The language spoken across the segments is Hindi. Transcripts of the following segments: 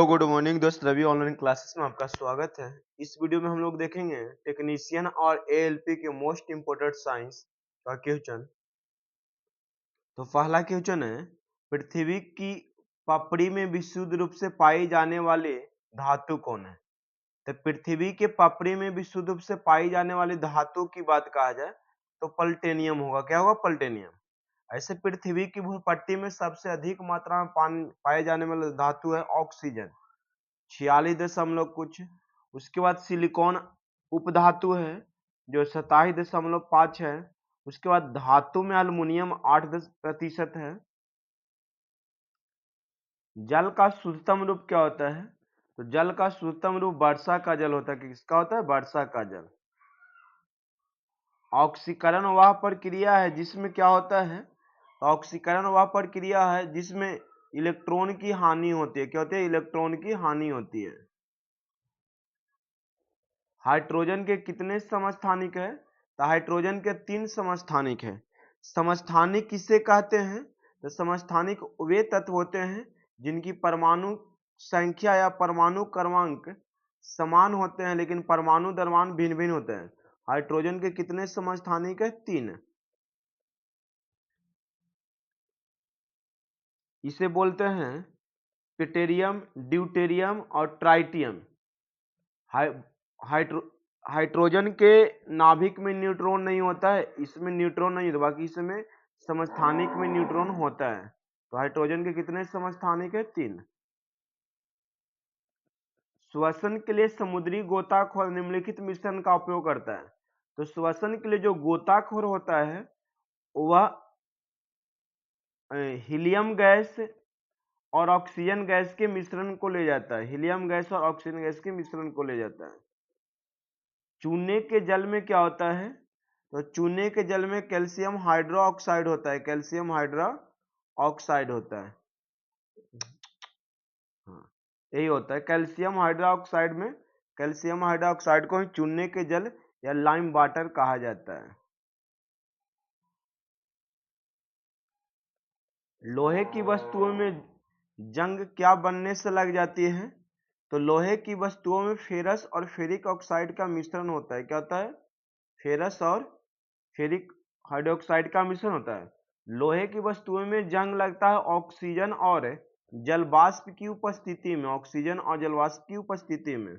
हेलो गुड मॉर्निंग दोस्त, रवि ऑनलाइन क्लासेस में आपका स्वागत है। इस वीडियो में हम लोग देखेंगे टेक्नीशियन और एएलपी के मोस्ट इंपोर्टेंट साइंस का क्वेश्चन। तो पहला क्वेश्चन है, पृथ्वी की पपड़ी में विशुद्ध रूप से पाई जाने वाली धातु कौन है? तो पृथ्वी के पपड़ी में विशुद्ध रूप से पाई जाने वाली धातु की बात कहा जाए तो पल्टेनियम होगा। क्या होगा? पल्टेनियम। ऐसे पृथ्वी की भूपट्टी में सबसे अधिक मात्रा में पाए जाने वाली धातु है ऑक्सीजन, 46 दशमलव कुछ। उसके बाद सिलिकॉन उपधातु है जो 27.5 है। उसके बाद धातु में एल्युमिनियम 8% है। जल का शुद्धतम रूप क्या होता है? तो जल का शुद्धतम रूप वर्षा का जल होता है। किसका होता है? वर्षा का जल। ऑक्सीकरण वह प्रक्रिया है जिसमें क्या होता है? तो ऑक्सीकरण वह प्रक्रिया है जिसमें इलेक्ट्रॉन की हानि होती है। क्या होती है? इलेक्ट्रॉन की हानि होती है। हाइड्रोजन के कितने समस्थानिक है? तो हाइड्रोजन के 3 समस्थानिक है। समस्थानिक किसे कहते हैं? तो समस्थानिक वे तत्व होते हैं जिनकी परमाणु संख्या या परमाणु क्रमांक समान होते हैं लेकिन परमाणु द्रव्यमान भिन्न भिन्न होते हैं। हाइड्रोजन के कितने समस्थानिक है? 3। इसे बोलते हैं ट्रिटियम, ड्यूटेरियम और ट्राइटियम। हाइड्रोजन के नाभिक में न्यूट्रॉन नहीं होता है, इसमें न्यूट्रॉन नहीं होता, बाकी इसमें समस्थानिक में न्यूट्रॉन होता है। तो हाइड्रोजन के कितने समस्थानिक है? 3। श्वसन के लिए समुद्री गोताखोर निम्नलिखित मिश्रण का उपयोग करता है। तो श्वसन के लिए जो गोताखोर होता है वह हीलियम गैस और ऑक्सीजन गैस के मिश्रण को ले जाता है। हीलियम गैस और ऑक्सीजन गैस के मिश्रण को ले जाता है। चूने के जल में क्या होता है? तो चूने के जल में कैल्शियम हाइड्रोक्साइड होता है। कैल्शियम हाइड्रोक्साइड होता है। हाँ, यही होता है कैल्शियम हाइड्रोक्साइड में। कैल्शियम हाइड्रोक्साइड को चूने के जल या लाइम वाटर कहा जाता है। लोहे की वस्तुओं में जंग क्या बनने से लग जाती है? तो लोहे की वस्तुओं में फेरस और फेरिक ऑक्साइड का मिश्रण होता है। क्या होता है? फेरस और फेरिक हाइड्रोक्साइड का मिश्रण होता है। लोहे की वस्तुओं में जंग लगता है ऑक्सीजन और जलवाष्प की उपस्थिति में। ऑक्सीजन और जलवाष्प की उपस्थिति में।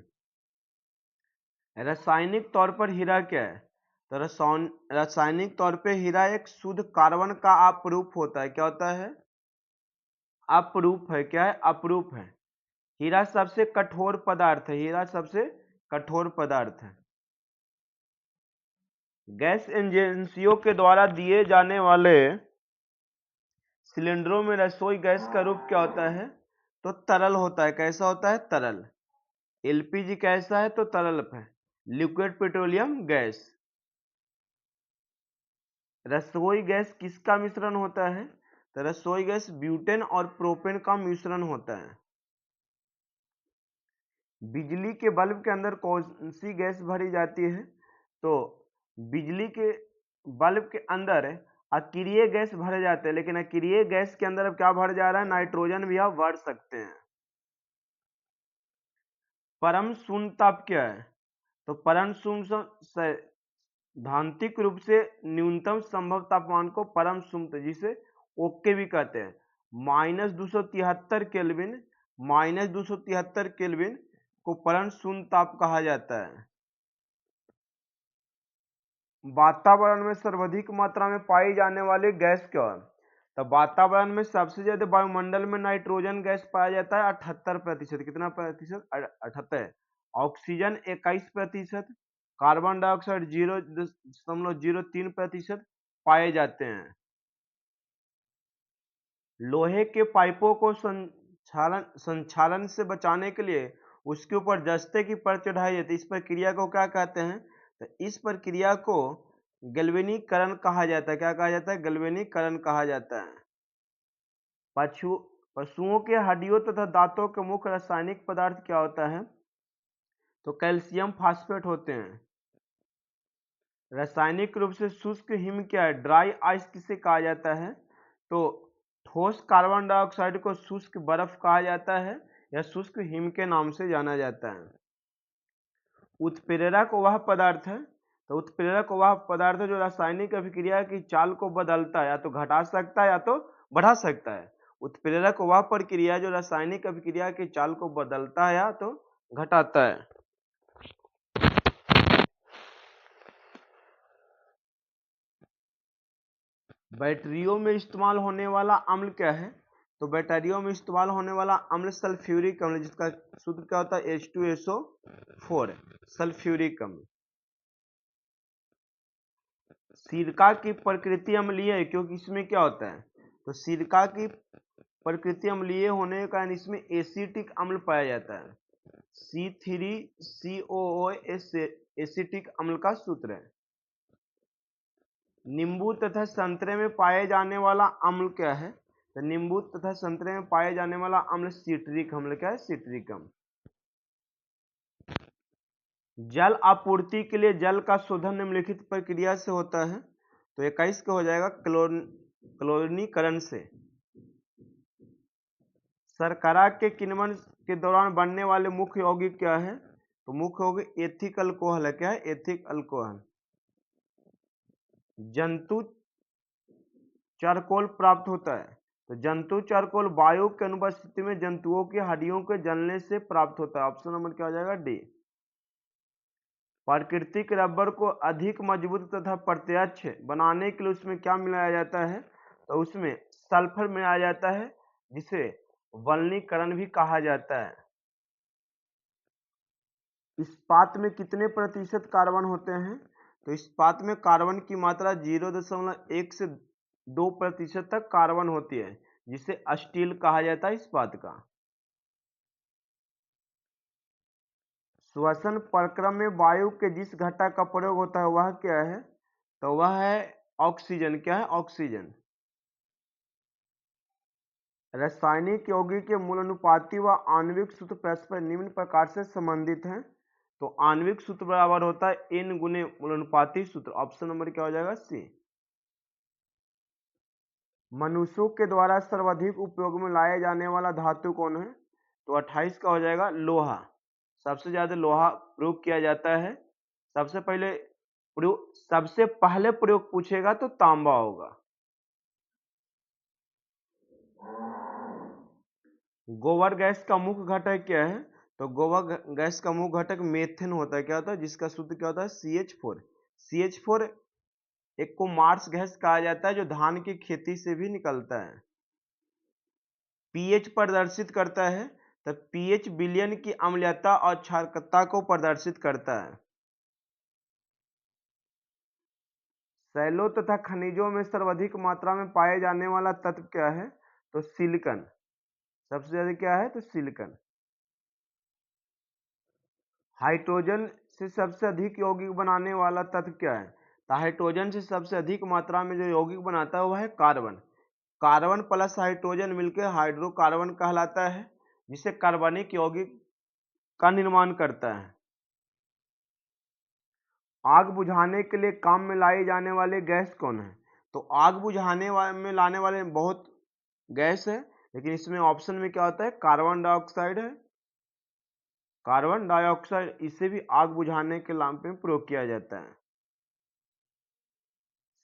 रासायनिक तौर पर हीरा क्या है? तो रासायनिक तौर पर हीरा एक शुद्ध कार्बन का अपरूप होता है। क्या होता है? अपरूप है। क्या है? अपरूप है। हीरा सबसे कठोर पदार्थ है। हीरा सबसे कठोर पदार्थ है। गैस एजेंसियों के द्वारा दिए जाने वाले सिलेंडरों में रसोई गैस का रूप क्या होता है? तो तरल होता है। कैसा होता है? तरल। एलपीजी कैसा है? तो तरल है, लिक्विड पेट्रोलियम गैस। रसोई गैस किसका मिश्रण होता है? तो रसोई गैस ब्यूटेन और प्रोपेन का मिश्रण होता है। बिजली के बल्ब के अंदर कौन सी गैस भरी जाती है? तो बिजली के बल्ब के अंदर अक्रिय गैस भरे जाते हैं, लेकिन अक्रिय गैस के अंदर अब क्या भर जा रहा है? नाइट्रोजन भी आप भर सकते हैं। परम शून्य ताप क्या है? तो परम शून्य सैद्धांतिक रूप से न्यूनतम संभव तापमान को परम शून्य, जिसे ओके भी कहते हैं, -273 केल्विन, -273 केल्विन को परम शून्य ताप कहा जाता है। वातावरण में सर्वाधिक मात्रा में पाई जाने वाली गैस क्या है? तो वातावरण में सबसे ज्यादा वायुमंडल में नाइट्रोजन गैस पाया जाता है 78%। कितना प्रतिशत? 78। ऑक्सीजन 21%, कार्बन डाइऑक्साइड 0.03% पाए जाते हैं। लोहे के पाइपों को संक्षालन से बचाने के लिए उसके ऊपर जस्ते की परत चढ़ाई जाती है। इस प्रक्रिया को क्या कहते हैं? तो इस प्रक्रिया को गैल्वेनीकरण कहा जाता है। क्या कहा जाता है? गैल्वेनीकरण कहा जाता है। पशुओं के हड्डियों तथा दांतों के मुख्य रासायनिक पदार्थ क्या होता है? तो कैल्शियम फास्फेट होते हैं। रासायनिक रूप से शुष्क हिम क्या है? ड्राई आइस किसे कहा जाता है? तो ठोस कार्बन डाइऑक्साइड को शुष्क बर्फ कहा जाता है। या शुष्क हिम के नाम से जाना जाता है। उत्प्रेरक वह पदार्थ है, तो उत्प्रेरक वह पदार्थ है जो रासायनिक अभिक्रिया की चाल को बदलता है, या तो घटा सकता है या तो बढ़ा सकता है। उत्प्रेरक वह प्रक्रिया जो रासायनिक अभिक्रिया की चाल को बदलता है या तो घटाता है। बैटरियों में इस्तेमाल होने वाला अम्ल क्या है? तो बैटरियों में इस्तेमाल होने वाला अम्ल सल्फ्यूरिक अम्ल, जिसका सूत्र क्या होता है? H2SO4, सल्फ्यूरिक अम्ल। सिरका की प्रकृति अम्लीय है, क्योंकि इसमें क्या होता है? तो सिरका की प्रकृति अम्लीय होने के कारण इसमें एसिटिक अम्ल पाया जाता है। C3COOS एसिटिक अम्ल का सूत्र है। नींबू तथा संतरे में पाए जाने वाला अम्ल क्या है? तो नींबू तथा संतरे में पाए जाने वाला अम्ल सिट्रिक अम्ल क्या है? सिट्रिक अम्ल। जल आपूर्ति के लिए जल का शोधन निम्नलिखित प्रक्रिया से होता है। तो 21 का हो जाएगा क्लोरीनीकरण से। शर्करा के किण्वन के दौरान बनने वाले मुख्य यौगिक क्या है? तो मुख्य यौगिक एथिक अल्कोहल है। क्या है? Ethic alcohol. जंतु चारकोल प्राप्त होता है, तो जंतु चारकोल वायु की अनुपस्थिति में जंतुओं की हड्डियों के जलने से प्राप्त होता है। ऑप्शन नंबर क्या हो जाएगा? डी। प्राकृतिक रबर को अधिक मजबूत तथा प्रत्यक्ष बनाने के लिए उसमें क्या मिलाया जाता है? तो उसमें सल्फर मिलाया जाता है, जिसे वल्नीकरण भी कहा जाता है। इस्पात में कितने प्रतिशत कार्बन होते हैं? तो इस्पात में कार्बन की मात्रा 0.1 से 2% तक कार्बन होती है, जिसे स्टील कहा जाता है इस्पात का। श्वसन प्रक्रम में वायु के जिस घटक का प्रयोग होता है वह क्या है? तो वह है ऑक्सीजन। क्या है? ऑक्सीजन। रासायनिक यौगिक के मूल अनुपाती व आणविक सूत्र परस्पर निम्न प्रकार से संबंधित हैं। तो आणविक सूत्र बराबर होता है N गुने मूल अनुपाती सूत्र। ऑप्शन नंबर क्या हो जाएगा? सी। मनुष्यों के द्वारा सर्वाधिक उपयोग में लाए जाने वाला धातु कौन है? तो 28 का हो जाएगा लोहा। सबसे ज्यादा लोहा प्रयोग किया जाता है। सबसे पहले प्रयोग पूछेगा तो तांबा होगा। गोबर गैस का मुख्य घटक क्या है? तो गोबर गैस का मुख्य घटक मेथेन होता है। क्या होता है? जिसका सूत्र क्या होता है? CH4। CH4 एक को मार्स गैस कहा जाता है, जो धान की खेती से भी निकलता है। पीएच प्रदर्शित करता है, तो पीएच विलयन की अम्लीयता और क्षारकता को प्रदर्शित करता है। सैलों तथा खनिजों में सर्वाधिक मात्रा में पाए जाने वाला तत्व क्या है? तो सिलिकन। सबसे ज्यादा क्या है? तो सिलिकन। हाइड्रोजन से सबसे अधिक यौगिक बनाने वाला तत्व क्या है? तो हाइड्रोजन से सबसे अधिक मात्रा में जो यौगिक बनाता है वह है कार्बन। कार्बन प्लस हाइड्रोजन मिलकर हाइड्रोकार्बन कहलाता है, जिसे कार्बनिक यौगिक का निर्माण करता है। आग बुझाने के लिए काम में लाई जाने वाली गैस कौन है? तो आग बुझाने में लाने वाले बहुत गैस है, लेकिन इसमें ऑप्शन में क्या होता है? कार्बन डाइऑक्साइड है। कार्बन डाइऑक्साइड इसे भी आग बुझाने के लाभ में प्रयोग किया जाता है।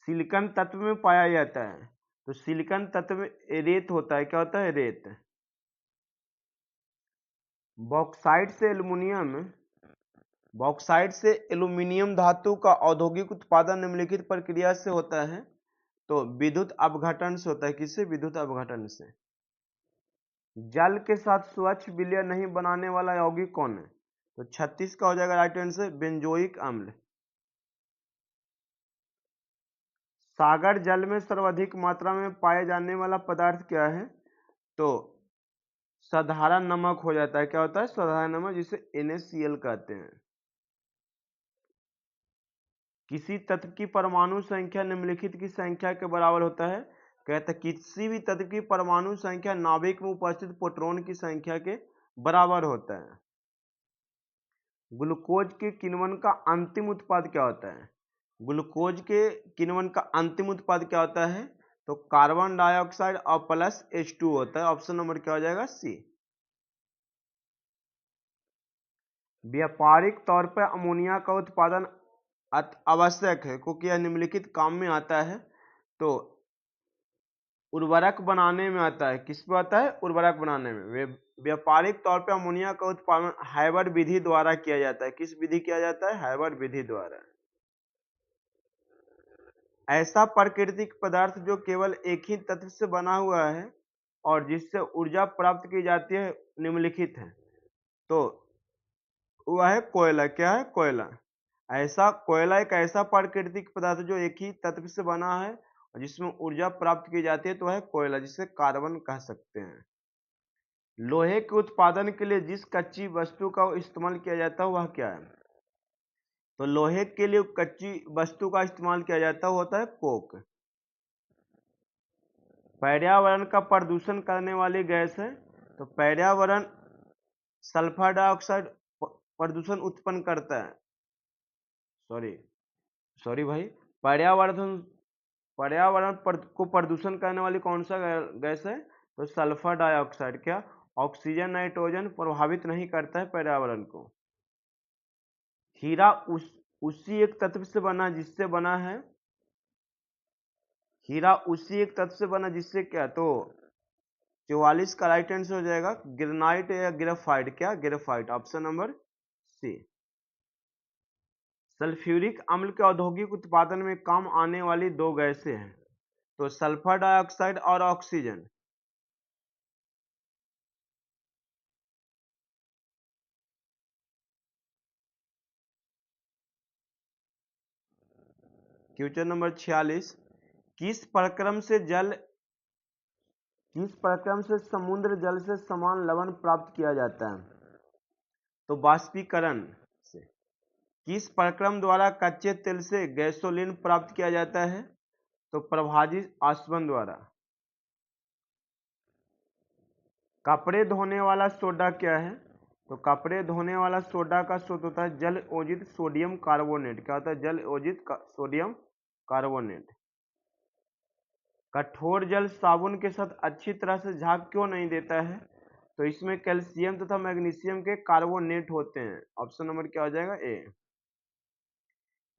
सिलिकॉन तत्व में पाया जाता है, तो सिलिकॉन तत्व में रेत होता है। क्या होता है? रेत। बॉक्साइट से एल्यूमिनियम धातु का औद्योगिक उत्पादन निम्नलिखित प्रक्रिया से होता है। तो विद्युत अपघटन से होता है। किससे? विद्युत अपघटन से। जल के साथ स्वच्छ विलय नहीं बनाने वाला यौगिक कौन है? तो 36 का हो जाएगा राइट आंसर, बेंजोइक अम्ल। सागर जल में सर्वाधिक मात्रा में पाए जाने वाला पदार्थ क्या है? तो साधारण नमक हो जाता है। क्या होता है? साधारण नमक, जिसे NaCl कहते हैं। किसी तत्व की परमाणु संख्या निम्नलिखित की संख्या के बराबर होता है। कहता है किसी भी तत्व की परमाणु संख्या नाभिक में उपस्थित प्रोटॉन की संख्या के बराबर होता है। ग्लूकोज के किण्वन का अंतिम उत्पाद क्या होता है? ग्लूकोज के किण्वन का अंतिम उत्पाद क्या होता है? तो कार्बन डाइऑक्साइड और प्लस H2 होता है। ऑप्शन नंबर क्या हो जाएगा? सी। व्यापारिक तौर पर अमोनिया का उत्पादन आवश्यक है क्योंकि यह निम्नलिखित काम में आता है। तो उर्वरक बनाने में आता है, किस पे आता है? उर्वरक बनाने में। व्यापारिक तौर पर अमोनिया का उत्पादन हाइबर विधि द्वारा किया जाता है। किस विधि किया जाता है? हाइबर विधि द्वारा। ऐसा प्राकृतिक पदार्थ जो केवल एक ही तत्व से बना हुआ है और जिससे ऊर्जा प्राप्त की जाती है निम्नलिखित है। तो वह है कोयला। क्या है? कोयला। कोयला एक ऐसा प्राकृतिक पदार्थ जो एक ही तत्व से बना है और जिसमें ऊर्जा प्राप्त की जाती है, तो वह है कोयला, जिसे कार्बन कह सकते हैं। लोहे के उत्पादन के लिए जिस कच्ची वस्तु का इस्तेमाल किया जाता है वह क्या है? तो लोहे के लिए कच्ची वस्तु का इस्तेमाल किया जाता है होता है कोक। पर्यावरण का प्रदूषण करने वाली गैस है। तो पर्यावरण सल्फर डाइऑक्साइड प्रदूषण उत्पन्न करता है। सॉरी भाई, पर्यावरण को प्रदूषण करने वाली कौन सा गैस है? तो सल्फर डाइऑक्साइड। क्या? ऑक्सीजन नाइट्रोजन प्रभावित नहीं करता है पर्यावरण को। हीरा उसी एक तत्व से बना जिससे बना है। हीरा उसी एक तत्व से बना जिससे क्या? तो 44 का राइट आंसर हो जाएगा ग्रेनाइट या ग्रेफाइट। क्या? Graphite, option number C. Sulphuric अम्ल के औद्योगिक उत्पादन में काम आने वाली दो गैसें हैं। तो सल्फर डाइऑक्साइड और ऑक्सीजन। क्वेश्चन नंबर 46, किस प्रक्रम से समुद्र जल से समान लवण प्राप्त किया जाता है? तो वाष्पीकरण से। किस प्रक्रम द्वारा कच्चे तेल से गैसोलीन प्राप्त किया जाता है? तो प्रभाजित आसवन द्वारा। कपड़े धोने वाला सोडा क्या है? तो कपड़े धोने वाला सोडा का स्रोत होता है जल योजित सोडियम कार्बोनेट। क्या होता है? जल योजित सोडियम कार्बोनेट। कठोर जल साबुन के साथ अच्छी तरह से झाग क्यों नहीं देता है? तो इसमें कैल्शियम तथा मैग्नीशियम के कार्बोनेट होते हैं। ऑप्शन नंबर क्या हो जाएगा? ए।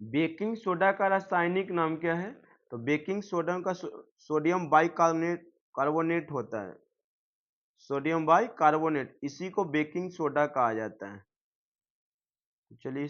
बेकिंग सोडा का रासायनिक नाम क्या है? तो बेकिंग सोडा का सोडियम बाइकार्बोनेट होता है। सोडियम बाइकार्बोनेट, इसी को बेकिंग सोडा कहा जाता है। चलिए